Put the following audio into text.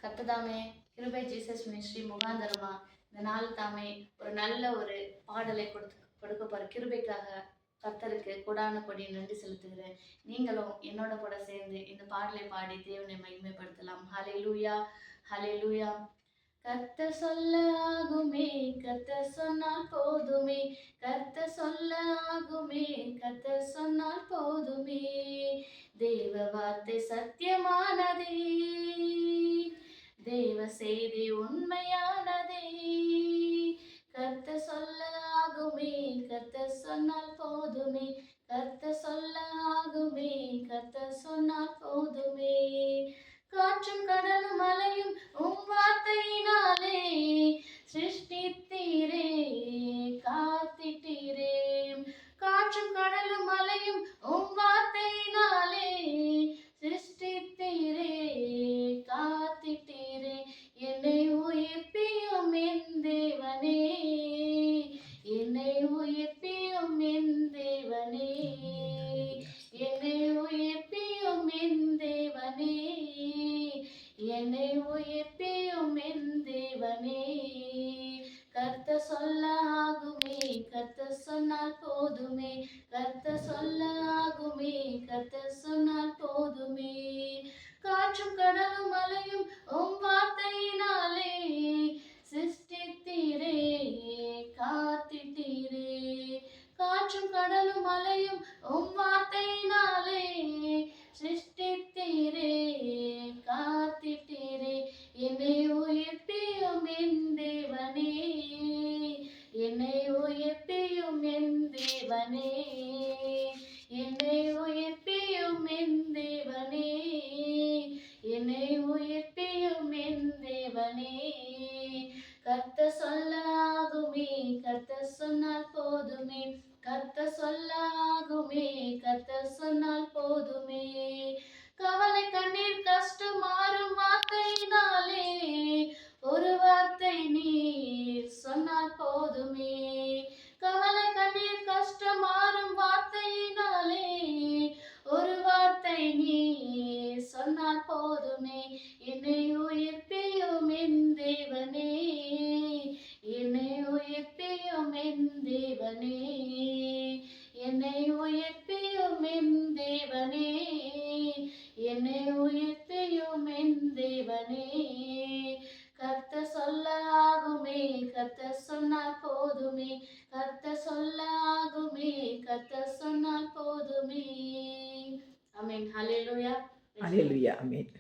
கர்த்ததாமே கிருபை Jesus ministry முகாந்தரமா இந்த நாள் தாமே ஒரு நல்ல ஒரு பாடலை கொடுக்க போற கிருபைக்காக கர்த்தருக்கு கொடான கொடி நன்றி செலுத்துகிறேன். நீங்களும் என்னோட கூட சேர்ந்து இந்த பாடலை பாடி தேவனை மகிமைப்படுத்தலாம். ஹல்லேலூயா, ஹல்லேலூயா. கர்த்தர் சொல்ல ஆகுமே, கர்த்தர் சொன்னால் போதுமே, கர்த்தர் சொல்ல ஆகுமே, கர்த்தர் சொன்னால் போதுமே. தேவ வார்த்தை சத்தியமானதே, தேவ செய்தி உண்மையானதே. கர்த்தர் சொல்ல ஆகுமே, கர்த்தர் சொன்னால் போதுமே, கர்த்தர் சொல்ல ஆகுமே, கர்த்தர் சொன்னால் போதுமே. காற்றும் கடலும் மலையும் உம் வார்த்தையினாலே சிருஷ்டித்தீரே, காத்திட்டீரே. காற்றும் கடலும் மலையும் உம் வார்த்தையினாலே சிருஷ்டித்தீரே, காத்திட்டீரே. என்னை உயிர்ப்பியும் என் தேவனே, என்னை உயிர்ப்பியும் என் தேவனே, என்னை உயிர்ப்பியும் என் தேவனே, என்னை உயிர்ப்பியும் என் தேவனே. கர்த்தர் சொல்ல ஆகுமே, கர்த்தர் சொன்னால் போதுமே, கர்த்தர் சொல்ல ஆகுமே, கர்த்தர் சொன்னால் போதுமே. காற்றும் கடலும் மலையும் உம் வார்த்தையினாலே சிருஷ்டித்தீரே, காத்திட்டீரே. காற்றும் கடலும் மலையும் உம் வார்த்தையினாலே சிருஷ்டித்தீரே, காத்திட்டீரே. என்னை உயிர்ப்பியும் என் தேவனே, என்னை உயிர்ப்பியும் என் தேவனே, என்னை உயிர்ப்பியும் என் தேவனே, என்னை உயிர்ப்பியும் என் தேவனே. கர்த்தர் சொல்ல ஆகுமே, கர்த்தர் சொன்னால் போதுமே, கர்த்தர் சொல்ல ஆகுமே, கர்த்தர் சொன்னால் போதுமே. கவலை கண்ணீர் கஷ்டம் மாறும் வார்த்தையினாலே ஒரு வார்த்தை நீர் சொன்னால் போதுமே. கவலை கண்ணீர் கஷ்டம் மாறும் வார்த்தையினாலே ஒரு வார்த்தை நீர் சொன்னால் போதுமே. என்னை உயிர்ப்பியும் என் தேவனே, என்னை உயிர்ப்பியும் என் தேவனே, என்னை உயிர்ப்பியும் என் தேவனே, என்னை உயிர்ப்பியும் என் தேவனே. கர்த்தர் சொல்ல ஆகுமே, கர்த்தர் சொன்னால் போதுமே, கர்த்தர் சொல்ல ஆகுமே, கர்த்தர் சொன்னால் போதுமே. ஆமென். ஹல்லேலூயா. ஹல்லேலூயா. ஆமென்.